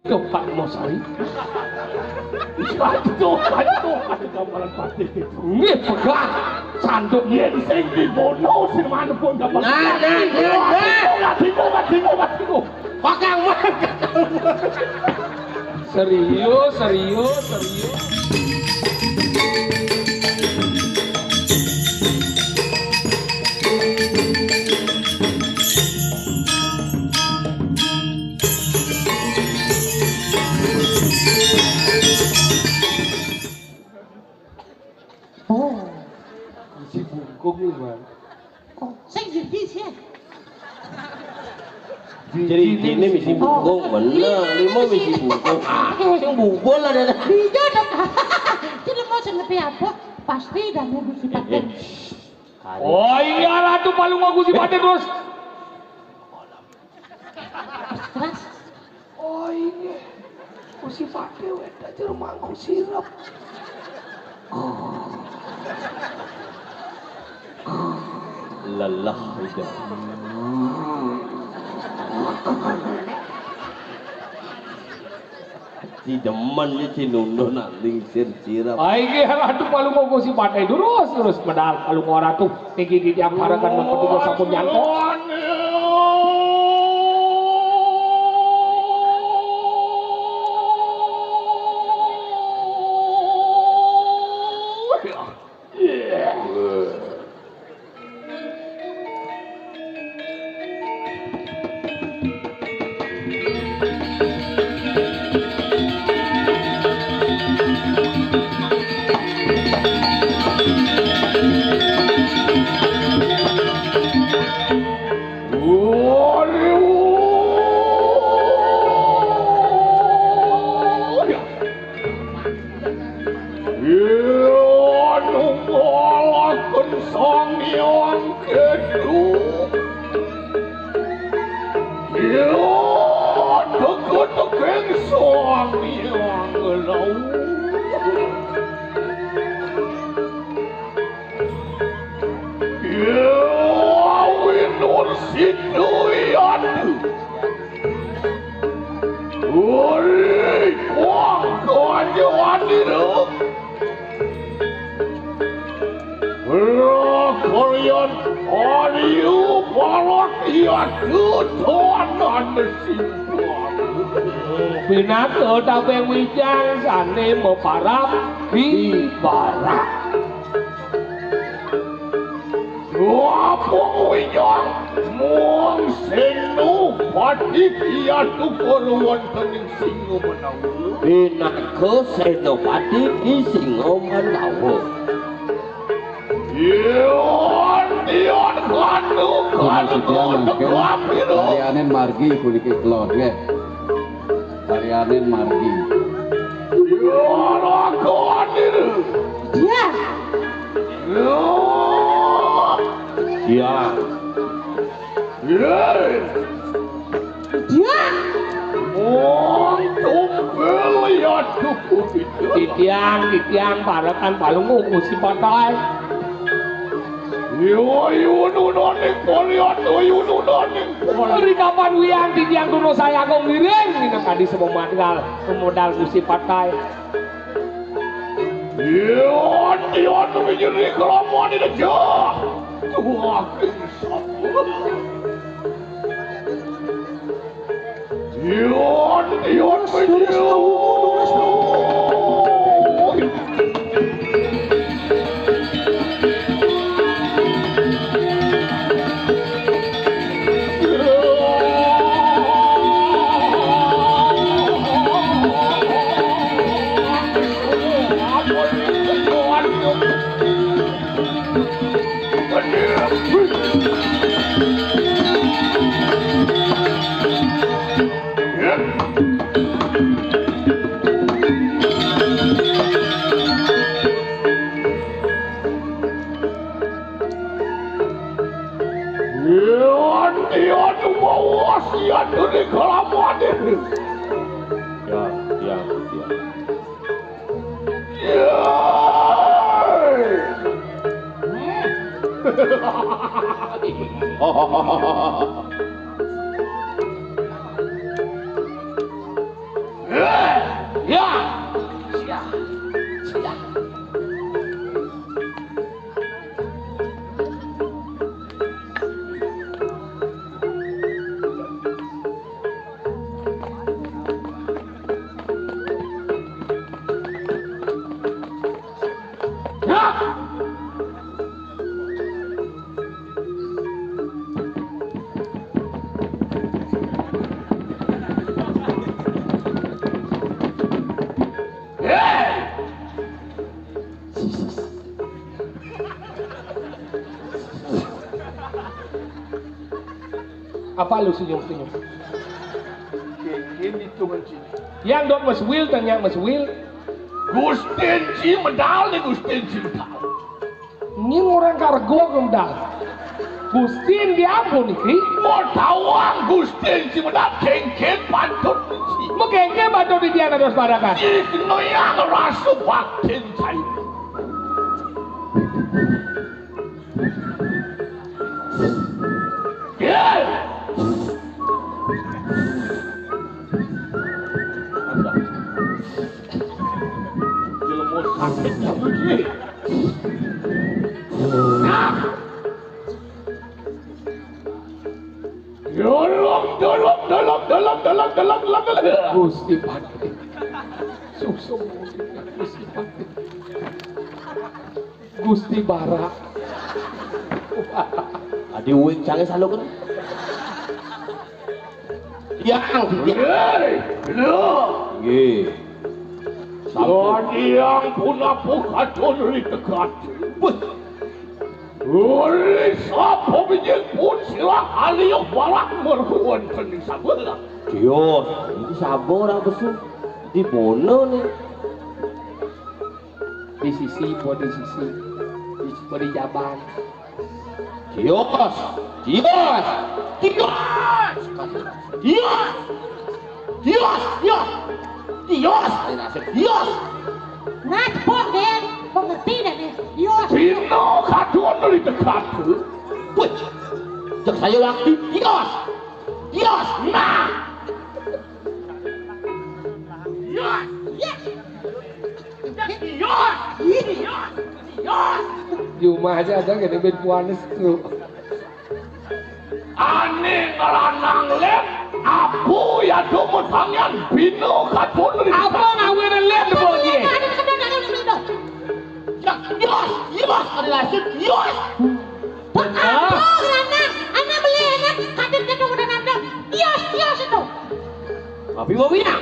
Coba Mosari. Coba gambaran pati. Nggih pegah. Sanduk yen sing dibono sing manepun gambar. Nah. Pakang. Serius. Si bungkung nih bang. Oh, saya jadi sih. Jadi ini misi bungkung, bener. Lima misi bungkung. Yang bubol lah deh. Iya dong. Jadi mau senepi apa? Pasti dan nunggu si paten. Oh iya lah tuh palung aku si paten terus. Terus. Oh ini. Aku si paten weda jeruk mangkuk sirup. Lelah itu. Si demen ni si nundo nak lingsir sirap. Ay lah tuh palung aku si paten terus medal palung orang tuh tinggi yang parakan mempetugas sabun nyangkut. Pinaka tabeng wijang sane meparap di barat. Wapong wijang muang senu pati kiatu korwan tening singo menawu. Pinaka senopati di singo menawu. Ion kanu Arianen margi kuliki kelon nggih. Arianen margi. Dia. Titiang parakan palung si patai. Dari kapan wiang titiang kuno saya kau ngiring ini tadi semua modal si patai. Ion menjadi kelamuan ini jah. Wah kisah. Ion menjadi. Ya. Siap. Siap. Apa lu senyum-senyum? Ini tungan sini. Yang dok Mas Will dan yang Mas Will. Gustin Ci medal nih Gustin Ci medal. Ini orang kargo medal. Gustin diampun nih. Mau tawang Gustin Ci medal kengken pantut Ci. Mau kengken pantut di dia nados barakan. Ini yang rasu baktin saya. Yeah. Sakitnya begini. Nah. Dalam. Gusti Pati. Susu Gusti Pati. Gusti Bara. Adi uing canggih selalu kan? Yang Ye. Yang punah pukatun di dekat. Oleh siapa bijak pun sila aliyah balak merhuan kening sabar. Dios, ini sabar apa sih? Di bono nih. Di sisi, di sisi, di jaban. Dios, Dios, Dios, Dios, Dios, Dios, Dios, Dios. Nat pogen, pengerti dah nih. Dios. Pino kadon dari dekat. Wih, jak saya waktu Dios, Dios, nah. Dios. Dios, Dios, Dios. Di rumah aja ada gede ben puanes tuh. Ane ngelanang lem, apu ya domo tangan bino kadon dari dekat. Apa ngawin lem di bawah dia? Dios, Dios, adalah Dios. Benar. Anak beli anak kadang kadang udah nandang. Dios itu. Tapi wawina.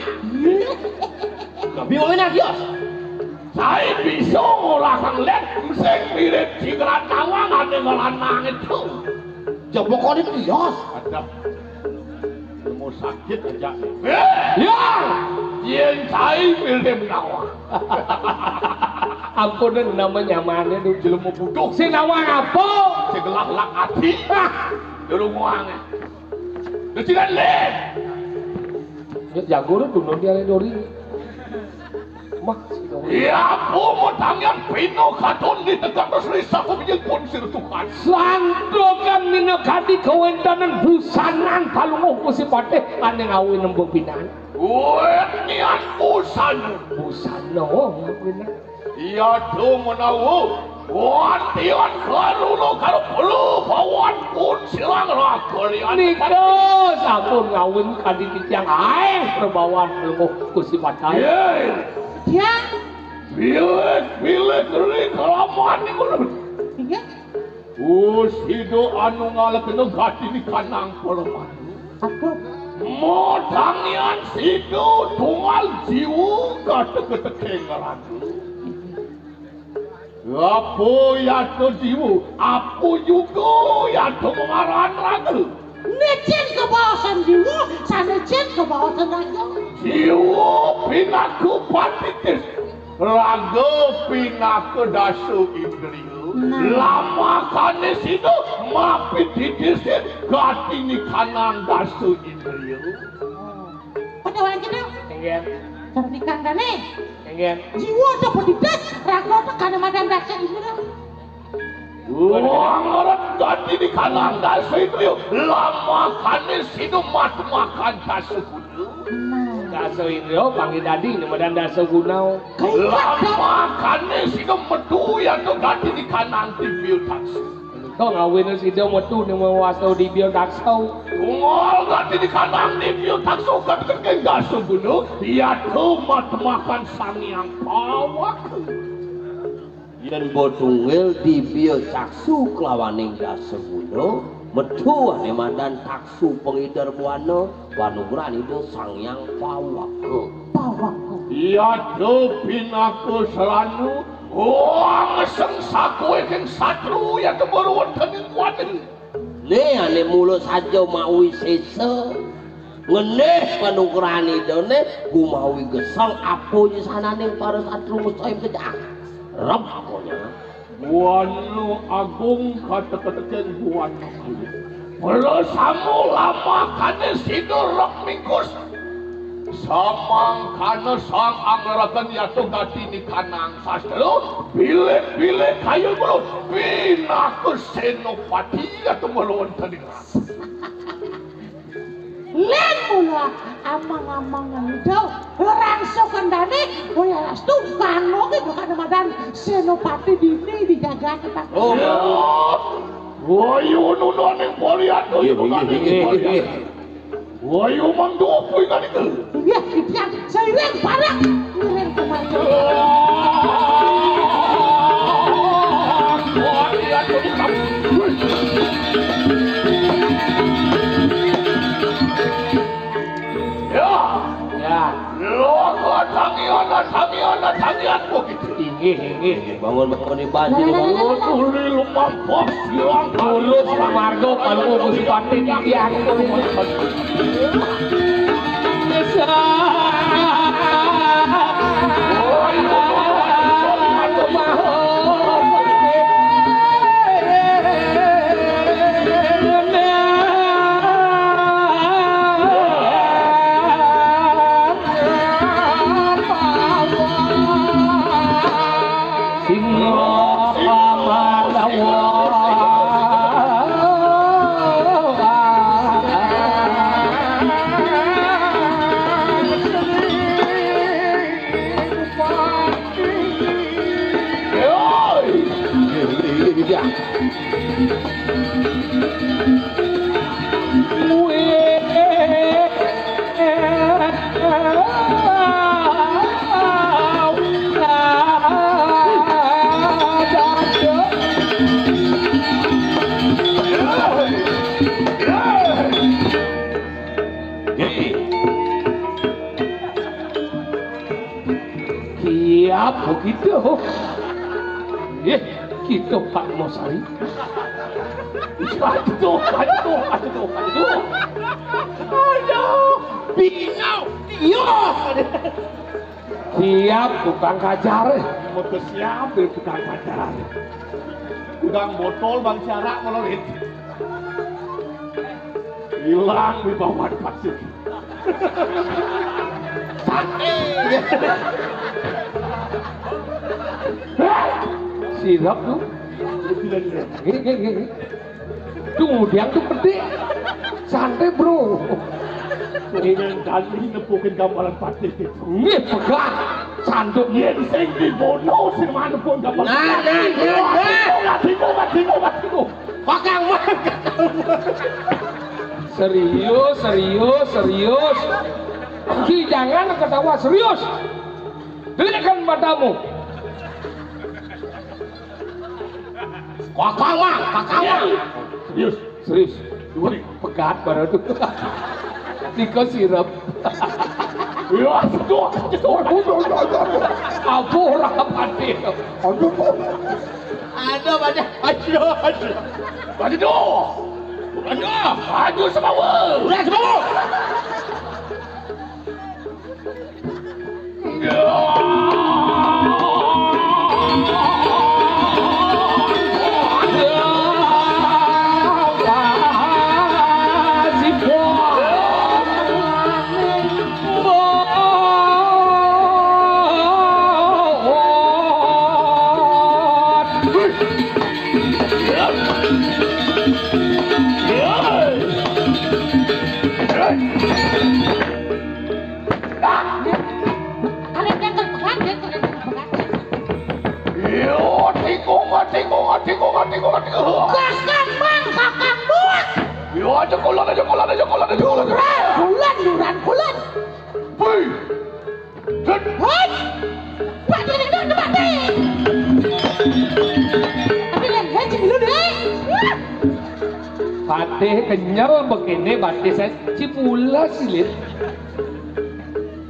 Tapi wawina Dios. Saya bisa ngolahkan lem, mesti mirip jigran tawang ane ngelanang itu. Ya pokoknya Dios. Ada mau sakit aja. Ya, yang saya mirip nawang. Ampunan namanya mana dulu jelemu buduk. Si nawang apa? Si gelak lak hati. Dulu nguangnya. Itu kan lem. Jago dulu dia dori. Mak si dong. Ya, mau tangan pino kadon di dekat terus aku bijak pun sirtukan. Sandokan minakati kawentanan busanan palunguh ku si Pate ane ngawin nembung pinan. Wet niat busan. Busano ngawin. Iya tuh menawu. Wantian karuno kalau perlu bawan pun silang rakalian. Nikos aku ngawin kadi yang aing perbawan ilmu ku si Pate. Ya. Bilik dari kelamaan ni kulo. Iya. Sido anu ngalakeun gati di kanang peleman. Aku. Modangian sido tunggal jiwu kate-kate ngarandu. Apo ya to jiwu, apo juga ya to ngaran ragu. Necen kebawasan jiwu, sana cen kebawasan raga. Jiwu pinaku patitis. Raga pinaku dasu indriu. Lama kane sido mapi titisin gati ni kanang dasu indriu. Pada orang kena. Engen. Cerdikan kane. Engen. Jiwa ada petitis, raga ada kana madam daksa indriu. Wang orang gati ni kanang dasu indriu. Lama kane sido mat makan dasu kudu. daso Indro panggil dadi nemedan daso gunau. Lama kane sing metu ya to gati di kanan di biu taksi. Kau ngawin si do metu ning wasto di biu takso. Tungol gati di kanan di biu takso kan ke daso gunau. Ya to makan sangyang pawak. Yen bodungil di bieu caksu klawaning daseguno metu ane mandan taksu pengidar buana wanugrani do sangyang pawak. Ya do pinaku selanu wong sengsaku keng satru ya kebaruan tening kuatin. Ne ane mulo saja maui sese ngeneh panugrani do ne gumawi gesang apo di sanane para satru musaim kejak. Rap pokoknya Wanu agung kata-katakan buana agung. Kalau samu lama kane sido rok mingkus. Samang kana sang anggarakan yato gati ni kanang sastro. Bilek-bilek kayu bro. Pinaku senopati yato melawan tadingan. Len mula amang-amangan daw langsung kendane boya lastu kano gitu kan madan senopati dini dijaga kita. oh Wayu nuno ning poliat do ibu gani. Wayu mangdopo gani ke. Iya, kita seiring parah ngiring kemari. Poliat do di kamu. Ya, lo tangian begitu. Inggih. bangun di banjir bangun Tuli lumah bos silang Urus Margo kalau Gusti Pati iki aku. Begitu. Kita Pak Mosari. Aduh. Bingung. Siap tukang kajar. Mau siap dari tukang kajar. Tukang botol bang Syara melolit. Hilang di bawah pasir. Sirap tuh. Gini. Kemudian tuh petik. Santai bro. Dengan kali nepukin gambaran pati. Ini pegang. Sanduk. Yang sing dibono sing mana pun gambaran. Nah. Tunggu. Pegang mah. Serius. Ki jangan ketawa serius. Dirikan matamu. Kakang mah. Serius. Pegat baru tuh. Tiko sirap. Ya, aduh. Apa orang pati? Aduh semua. Udah semua. kolan. Bulan. Hei. Dan Hei. Pak Dek, Pak Dek. Tapi lihat dulu deh. Patih kenyal begini batis saya cipula silit.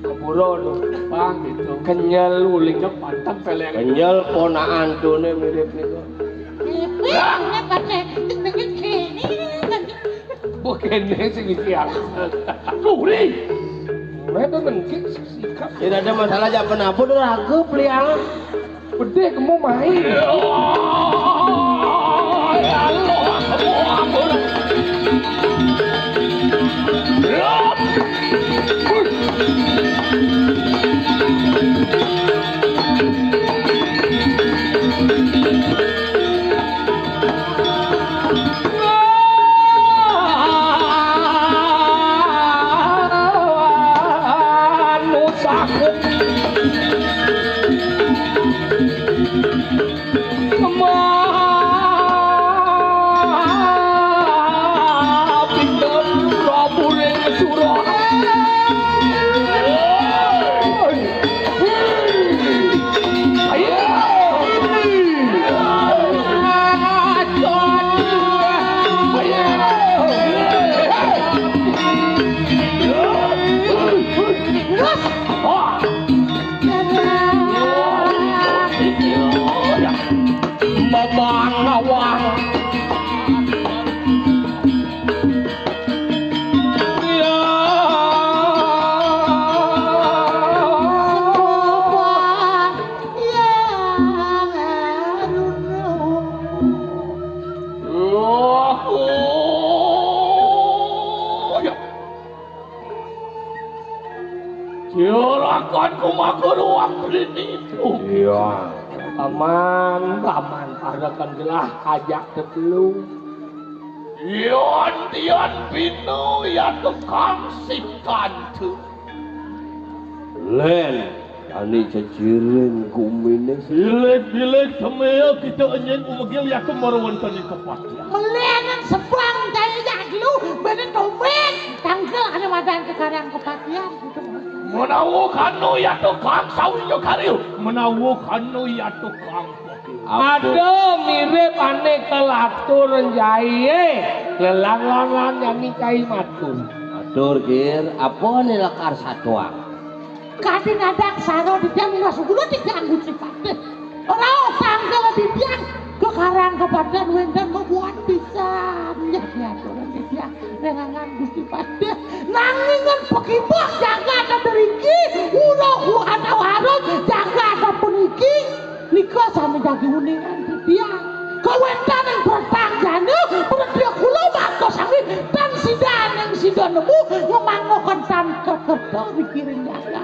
Keburon bang gitu. Kenyal ulingnya pantang peleng. Kenyal ponaan tuh nih mirip niku. Begini sih siang. Luri. Mereka mengkik sikap. Tidak ada masalah jam penabur ragu liang. Bede kamu main. ya Allah, ampun. Silakan kumakur waktu itu. Iya. Aman, adakan gelah ajak telu. Tian bino ya tukang sikantu. Len, ani cejirin kumine. Bilek semua kita ingin umagil ya kemaruan tadi kepastian. Melengan sebang dari jaglu, bener tomen. Tanggal ada madan kekarang kepatian gitu. Menawu kanu ya tukang sawiyo karil. Menawu kanu ya tukang pokil. Ada mirip aneh kelatur jaye. Lelang-langan yang nikahi matur. Atur kir, apa nih lekar satuang? Kadin ada saro di tiang masuk dulu di tiang sifatnya. Orang tanggal di tiang kekarang kepatian wendan membuat bisa menjadi aturan di tiang dengan gusti pada nangingan pekibah jaga ada beriki udah ada warung jaga ada peniki nikah sama jadi uningan di tiang kewendan yang bertangganya berdia kulo maka sangi dan sidan nemu memangokan tanpa kerta mikirin jaga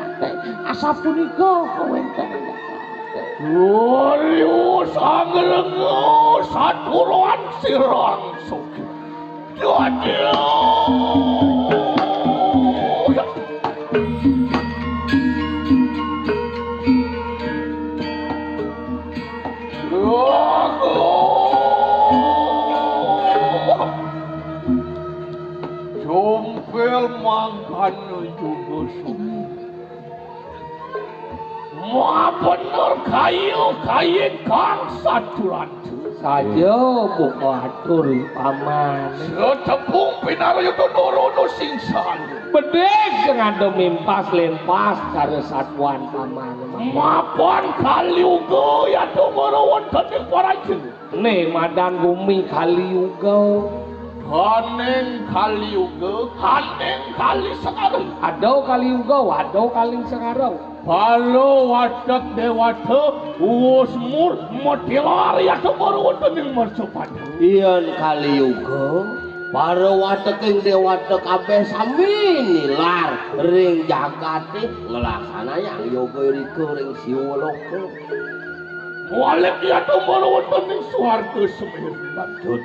asap punika kewendan jaga Wario sanggelengo saturuan sirang suki. Jadi Jompel makan juga suki. Mau bener kayu kang saturan Saja buka atur paman. setepung pinarayo donorono singsan. Bedek ngado mimpas lempas karo satuan paman. Mapan kaliugo ya domoro wonten ing parajen. Nih madan bumi kali uga. Haneng kaliugo, haneng kali sekarang. Ado kali uga, wado kali sekarang. Palo wadak dewata usmur motilar ya domoro wonten ing marcapan. Iyan kali yuga, para wateking dewata kabeh sami nilar ring jagate ngelaksananya yoga rika ring siwaloka. Walek ya domoro wonten ing swarga semir badut.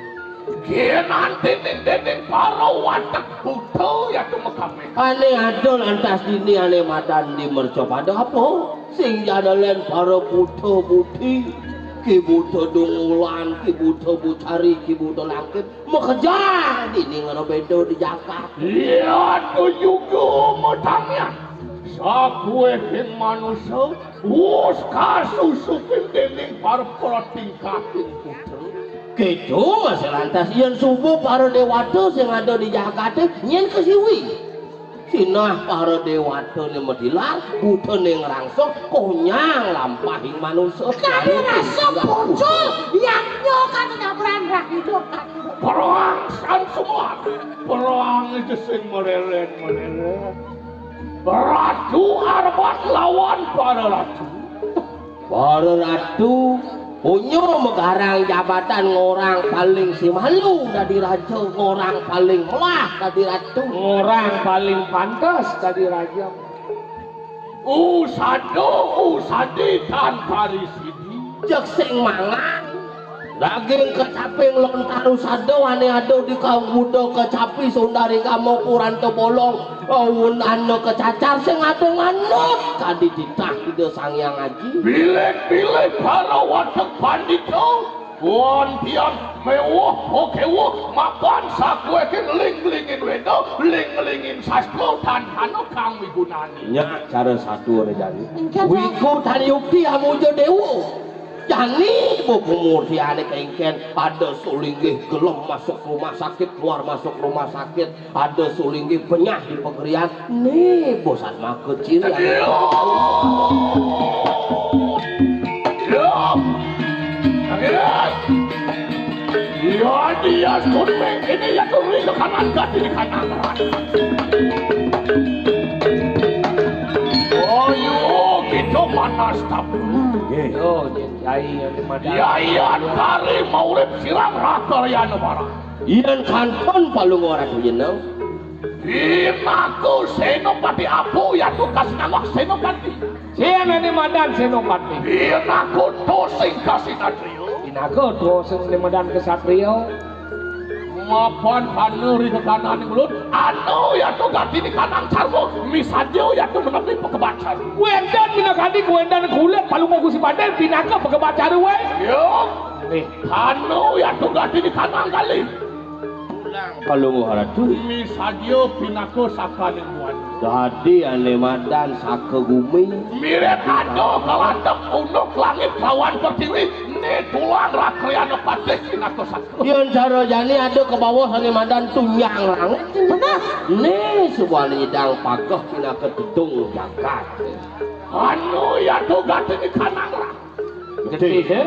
Kaya nanti ning para wadak buta ya tumekame. Ane adol antas dini ane madan di mercopada apa? Sing jadalen para buta budi. Ki Buddha Dungulan, Ki Buddha Bucari, Ki Buddha Langkit mengejar dini ngerobedo di Jakarta. Iya tuh juga matangnya. Sakue king manusia, us kasusupin dening para tingkah Buddha. Gitu masih lantas yang subuh para dewata yang ada di Jakarta yang kesiwi. Sinah para dewata yang medilar, Buddha yang rangsok, konyang lampahin manusia. Kami rasa muncul yang nyokan nyabran hidup kaki. Perang san semua, perang itu sing mereret. Ratu Arbat lawan para ratu. Para ratu punya megarang jabatan orang paling si malu dari raja, orang paling melah dari ratu, Orang paling pantas dari raja. Usadi tanpa sini. cek sing mangan daging kecaping lontaru sado ane ado di kamudo kecapi sundari kamu puran bolong awun ane kecacar sing ado manut tadi ditah ide sangyang aji Bilek para watak pandito. Tiang mewah okewah makan sakwe ken ling-lingin wedo ling-lingin sastro tanhano kang migunani. nya cara satu ada jadi wiku tan yukti amujo dewo jani buku murti ane kengken ada sulinggih gelem masuk rumah sakit keluar masuk rumah sakit ada sulinggih penyah di pegerian nih bosan mah kecil Ya dia skurmeng ini ya turi ke kanan gati di kanan. Oh yo gitu panas tapi. Yo jai yang dimadang. Ya kari maurip siram rakar ya nebara. iyan kanton palung orang tu jeneng Imaku senopati apu ya tu kasih nama senopati. Siapa yang dimadang senopati? Imaku tosing kasih natrio. Inago dosen dimadang kesatrio. Mapan hanuri ke kanan mulut. Anu ya tu ganti di kanan carmo. Misajo ya tu menepi pekebacar. Wendan minakadi wendan kulit palu mau si badan pinaka pekebacar we. Yo. Nih, Anu ya tu ganti di kanan kali. palung orang tu Misajo pinako sakaning muan. jadi ane madan sake gumi Mirip ado kalandep unuk langit lawan pertiwi. Ni tulang rakriano patih pinako sakro. iyan cara jani ada ke bawah ane madan tunyang langit Benar. nih sebuah nyidang pagah pina ke gedung Jakarta Anu ya tu ganti di kanan lah. gede he.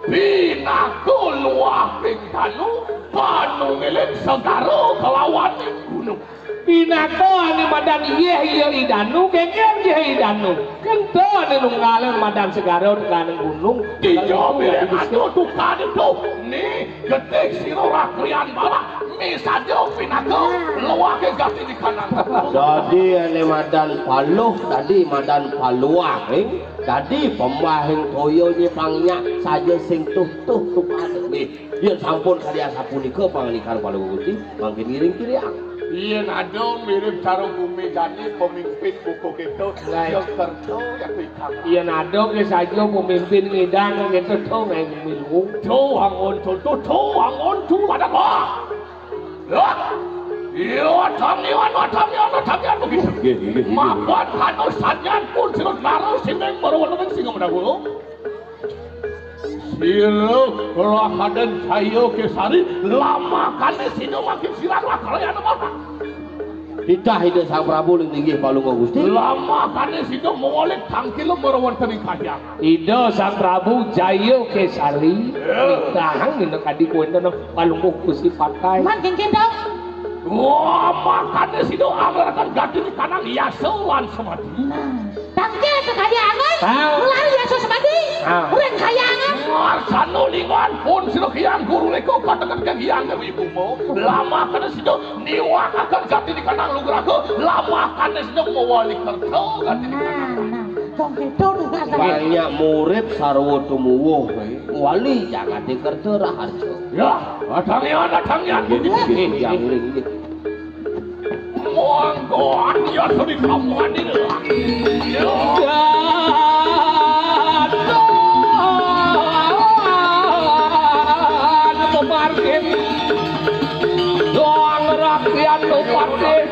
Pinako luah pingtanu. Panu ngeleng segaro kelawan gunung. Pinako ane madan iya idanu kengeng iya idanu. Kento ane nunggalen madan segaro kaneng gunung. Dijo mirip ado tu kanin tu. Ni getik siro rakrian bala. Misajo pinako luah ke ganti di kanan. jadi ane madan paluh tadi madan paluah jadi pembahing toyo ni pangnya saja sing tuh pada nih dia sampun karya sapunika panganikan paluh gusti mangkin giring kiriang Iyan ado mirip cara bumi gani pemimpin buku gitu. Yang terto ya pikang. Iya nado ke saja pemimpin ngidang gitu tuh ngai milu. Tuang on tu ada apa? Ya. Iya, tamian begitu. Mapan hanu sanyan pun sirut baru sineng meruan singa mendahulu. Silo rakadan sayo kesari lama kan sino makin sirang lah kalian apa? Ditah ide sang Prabu ling tinggi palung gusti Lama kan sino mewalik tangkil meruan tening kajang. Ido sang Prabu Jayo Kesari. Tahang ini kadi kuenda no palungku kusi pakai. Man kengken dong. Wah, makannya sino akan ganti di kanan ya sewan semati. Nah, tangke sekali angan. Tahu. Lari ya semati. Tahu. Uren kaya angan. Marsano lingan pun sino kian guru leko katakan kegiang ke ibumu. Lama kan sino niwa akan ganti di kanan lu geraku. Lama kan sino mewali kerja ganti di kanan. Nah, dong itu juga saya. banyak murid sarwo tumuwuh wali jangan dikerja raharjo Ya, datangnya begitu. yang ring Monggoan ya tadi kamuan ini lah. Ya. Panopate